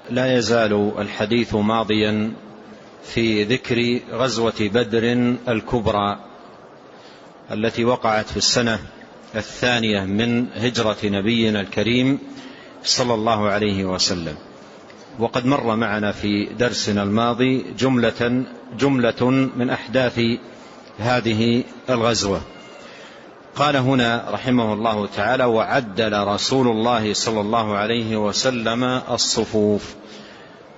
لا يزال الحديث ماضيا في ذكر غزوة بدر الكبرى التي وقعت في السنة 2 من هجرة نبينا الكريم صلى الله عليه وسلم. وقد مر معنا في درسنا الماضي جملة من أحداث هذه الغزوة. قال هنا رحمه الله تعالى: وعدل رسول الله صلى الله عليه وسلم الصفوف،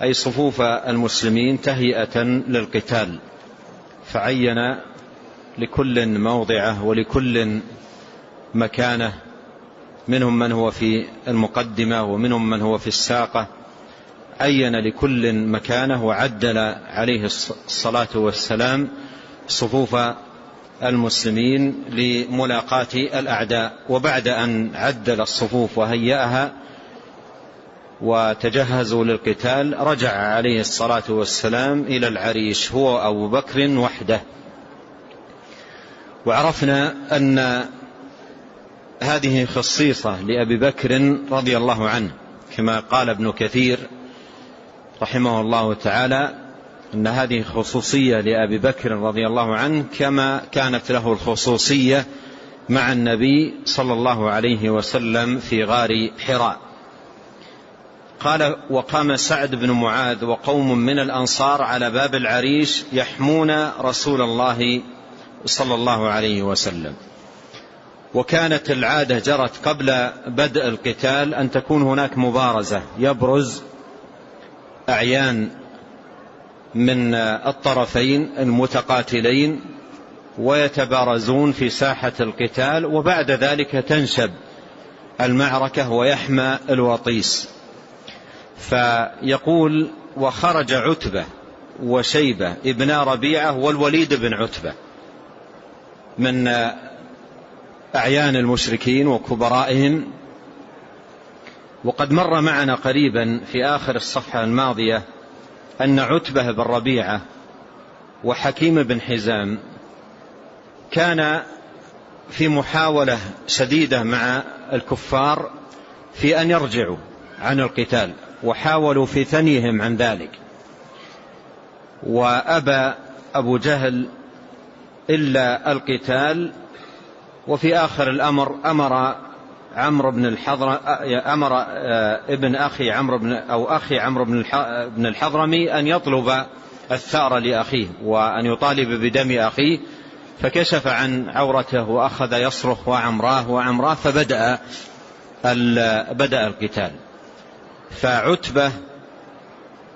أي صفوف المسلمين تهيئة للقتال، فعين لكل موضعه ولكل مكانه، منهم من هو في المقدمة ومنهم من هو في الساقة، عين لكل مكانه وعدل عليه الصلاة والسلام صفوف المسلمين لملاقاة الأعداء. وبعد أن عدل الصفوف وهيأها وتجهزوا للقتال رجع عليه الصلاة والسلام إلى العريش هو أبو بكر وحده. وعرفنا أن هذه خصيصة لأبي بكر رضي الله عنه، كما قال ابن كثير رحمه الله تعالى أن هذه خصوصية لأبي بكر رضي الله عنه كما كانت له الخصوصية مع النبي صلى الله عليه وسلم في غار حراء. قال: وقام سعد بن معاذ وقوم من الأنصار على باب العريش يحمون رسول الله صلى الله عليه وسلم. وكانت العادة جرت قبل بدء القتال أن تكون هناك مبارزة، يبرز أعيان من الطرفين المتقاتلين ويتبارزون في ساحة القتال، وبعد ذلك تنشب المعركة ويحمى الوطيس. فيقول: وخرج عتبة وشيبة ابن ربيعة والوليد بن عتبة من أعيان المشركين وكبرائهم. وقد مر معنا قريبا في آخر الصفحة الماضية أن عتبة بن ربيعة وحكيم بن حزام كان في محاولة شديدة مع الكفار في أن يرجعوا عن القتال، وحاولوا في ثنيهم عن ذلك، وأبى أبو جهل إلا القتال. وفي آخر الأمر أمر عمرو بن ابن أخي عمرو بن الحضرمي أن يطلب الثأر لأخيه وأن يطالب بدم أخيه، فكشف عن عورته وأخذ يصرخ: وعمراه، فبدأ القتال. فعتبة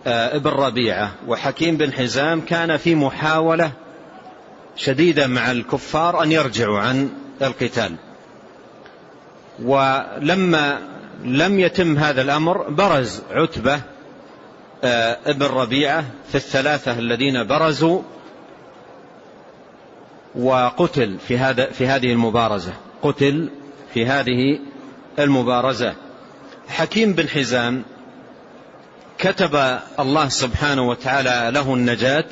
ابن ربيعة وحكيم بن حزام كان في محاولة شديدة مع الكفار أن يرجعوا عن القتال. ولما لم يتم هذا الأمر برز عتبة ابن ربيعة في 3 الذين برزوا وقتل في هذه المبارزة، قتل في هذه المبارزة. حكيم بن حزام كتب الله سبحانه وتعالى له النجاة،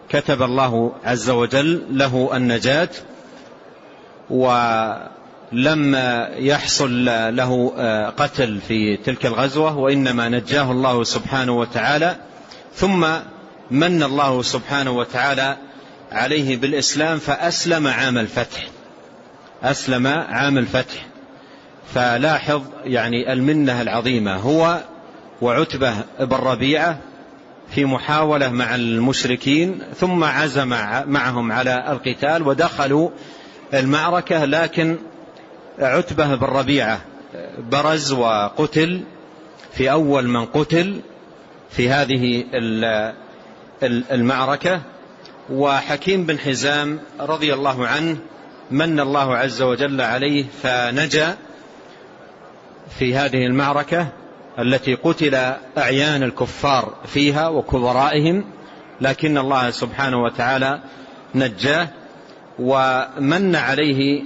كتب الله عز وجل له النجاة، ولم يحصل له قتل في تلك الغزوة، وإنما نجاه الله سبحانه وتعالى. ثم من الله سبحانه وتعالى عليه بالإسلام فأسلم عام الفتح، أسلم عام الفتح. فلاحظ يعني المنة العظيمة، هو وعتبة بن ربيعة في محاولة مع المشركين، ثم عزم معهم على القتال ودخلوا المعركة، لكن عتبة بن ربيعة برز وقتل في أول من قتل في هذه المعركة. وحكيم بن حزام رضي الله عنه من الله عز وجل عليه فنجا في هذه المعركة التي قتل أعيان الكفار فيها وكبرائهم، لكن الله سبحانه وتعالى نجاه ومن عليه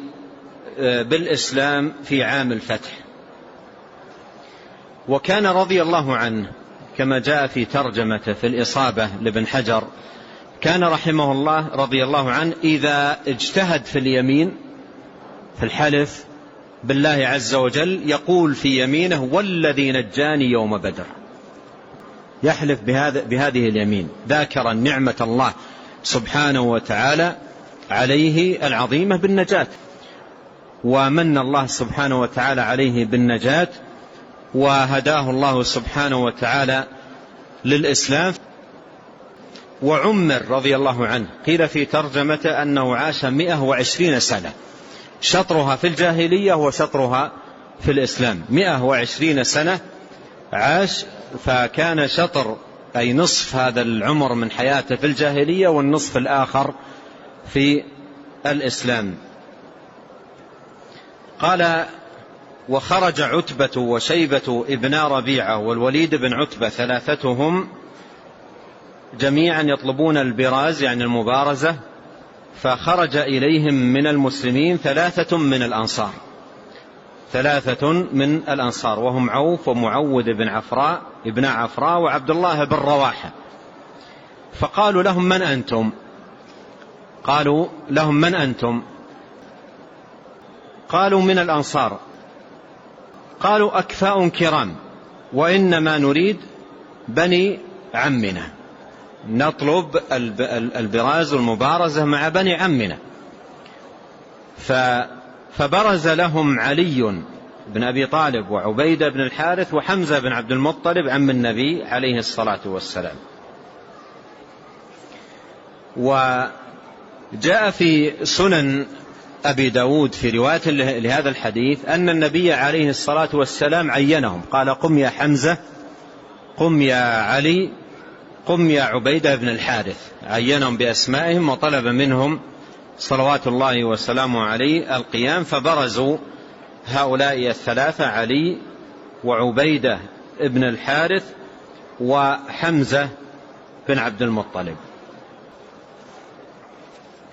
بالإسلام في عام الفتح. وكان رضي الله عنه كما جاء في ترجمته في الإصابة لابن حجر، كان رحمه الله رضي الله عنه إذا اجتهد في اليمين في الحلف بالله عز وجل يقول في يمينه: والذي نجاني يوم بدر، يحلف بهذه اليمين ذاكرا نعمة الله سبحانه وتعالى عليه العظيمة بالنجاة، ومن الله سبحانه وتعالى عليه بالنجاة، وهداه الله سبحانه وتعالى للإسلام. وعمر رضي الله عنه قيل في ترجمته أنه عاش 120 سنة، شطرها في الجاهلية وشطرها في الإسلام. 120 سنة عاش، فكان شطر أي نصف هذا العمر من حياته في الجاهلية والنصف الآخر في الإسلام. قال: وخرج عتبة وشيبة ابنا ربيعة والوليد بن عتبة ثلاثتهم جميعا يطلبون البراز يعني المبارزة، فخرج إليهم من المسلمين ثلاثة من الأنصار وهم عوف ومعوذ بن عفراء ابن عفراء وعبد الله بن رواحة. فقالوا لهم: من أنتم؟ قالوا لهم: من أنتم؟ قالوا: من الأنصار. قالوا: أكفاء كرام، وإنما نريد بني عمنا، نطلب البراز والمبارزة مع بني عمنا. فبرز لهم علي بن أبي طالب وعبيدة بن الحارث وحمزة بن عبد المطلب عم النبي عليه الصلاة والسلام. وجاء في سنن أبي داود في رواية لهذا الحديث أن النبي عليه الصلاة والسلام عينهم، قال: قم يا حمزة، قم يا علي، قم يا عبيدة بن الحارث، عينهم بأسمائهم وطلب منهم صلوات الله وسلامه عليه القيام. فبرزوا هؤلاء الثلاثة: علي وعبيدة بن الحارث وحمزة بن عبد المطلب.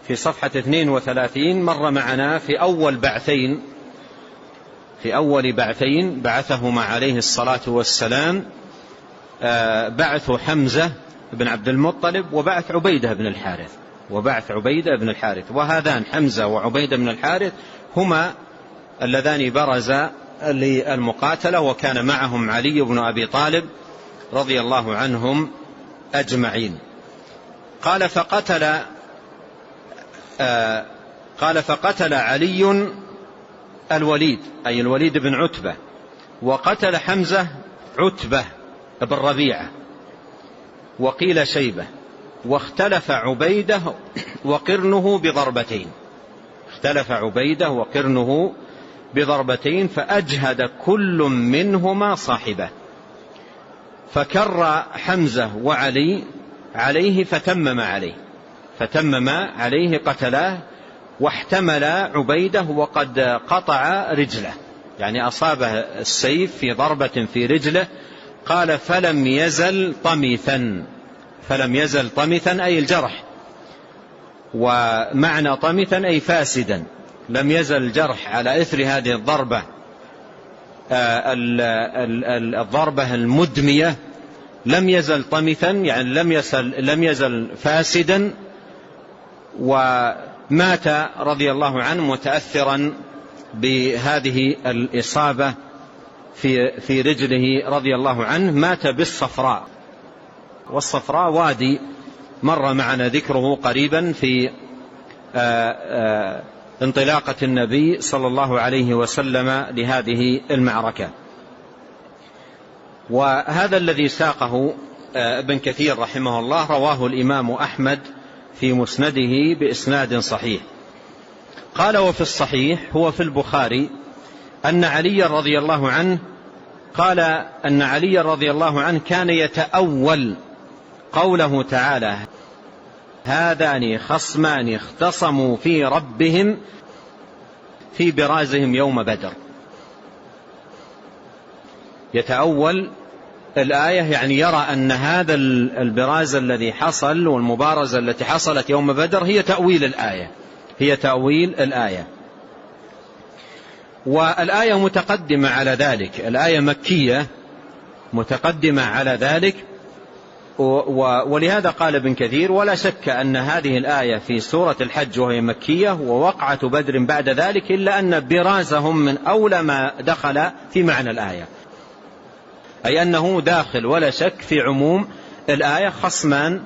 في صفحة 32 مر معنا في أول بعثين بعثهما عليه الصلاة والسلام، بعث حمزة بن عبد المطلب وبعث عبيدة بن الحارث. وهذان حمزة وعبيدة بن الحارث هما اللذان برزا للمقاتلة، وكان معهم علي بن أبي طالب رضي الله عنهم أجمعين. قال: فقتل علي الوليد أي الوليد بن عتبة، وقتل حمزة عتبة بن ربيعة، وقيل شيبة، واختلف عبيدة وقرنه بضربتين، فأجهد كل منهما صاحبه، فكر حمزة وعلي عليه فتمم عليه قتلاه، واحتمل عبيدة وقد قطع رجله، يعني أصابه السيف في ضربة في رجله. قال: فلم يزل طمثا أي الجرح، ومعنى طمثا أي فاسدا، لم يزل الجرح على إثر هذه الضربة الضربة المدمية، لم يزل طمثا يعني لم يزل فاسدا. ومات رضي الله عنه متأثرا بهذه الإصابة في رجله رضي الله عنه. مات بالصفراء، والصفراء وادي مر معنا ذكره قريبا في انطلاقة النبي صلى الله عليه وسلم لهذه المعركة. وهذا الذي ساقه ابن كثير رحمه الله رواه الإمام أحمد في مسنده بإسناد صحيح. قال: وفي الصحيح هو في البخاري أن علي رضي الله عنه كان يتأول قوله تعالى: هذان خصمان اختصموا في ربهم في برازهم يوم بدر. يتأول الآية يعني يرى أن هذا البراز الذي حصل والمبارزة التي حصلت يوم بدر هي تأويل الآية. والآية متقدمة على ذلك، الآية مكية متقدمة على ذلك. ولهذا قال ابن كثير: ولا شك أن هذه الآية في سورة الحج وهي مكية، ووقعة بدر بعد ذلك، إلا أن برازهم من أولى ما دخل في معنى الآية. أي أنه داخل ولا شك في عموم الآية. خصمان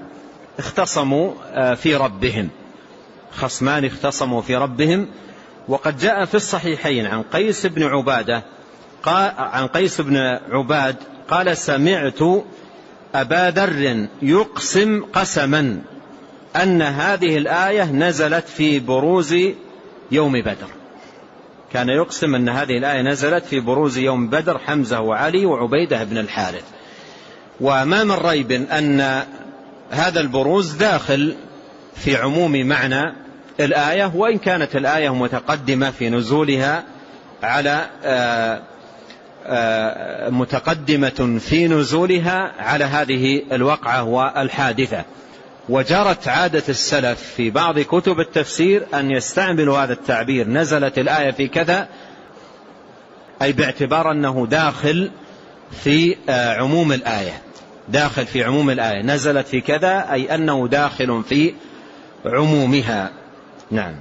اختصموا في ربهم. وقد جاء في الصحيحين عن قيس بن عباد قال سمعت أبا ذر يقسم قسما أن هذه الآية نزلت في بروز يوم بدر. كان يقسم أن هذه الآية نزلت في بروز يوم بدر، حمزة وعلي وعبيدة بن الحارث. وما من ريب أن هذا البروز داخل في عموم معنى الآية، وإن كانت الآية متقدمة في نزولها على هذه الوقعة والحادثة. وجرت عادة السلف في بعض كتب التفسير أن يستعملوا هذا التعبير نزلت الآية في كذا، أي باعتبار أنه داخل في عموم الآية، نزلت في كذا أي أنه داخل في عمومها. نعم.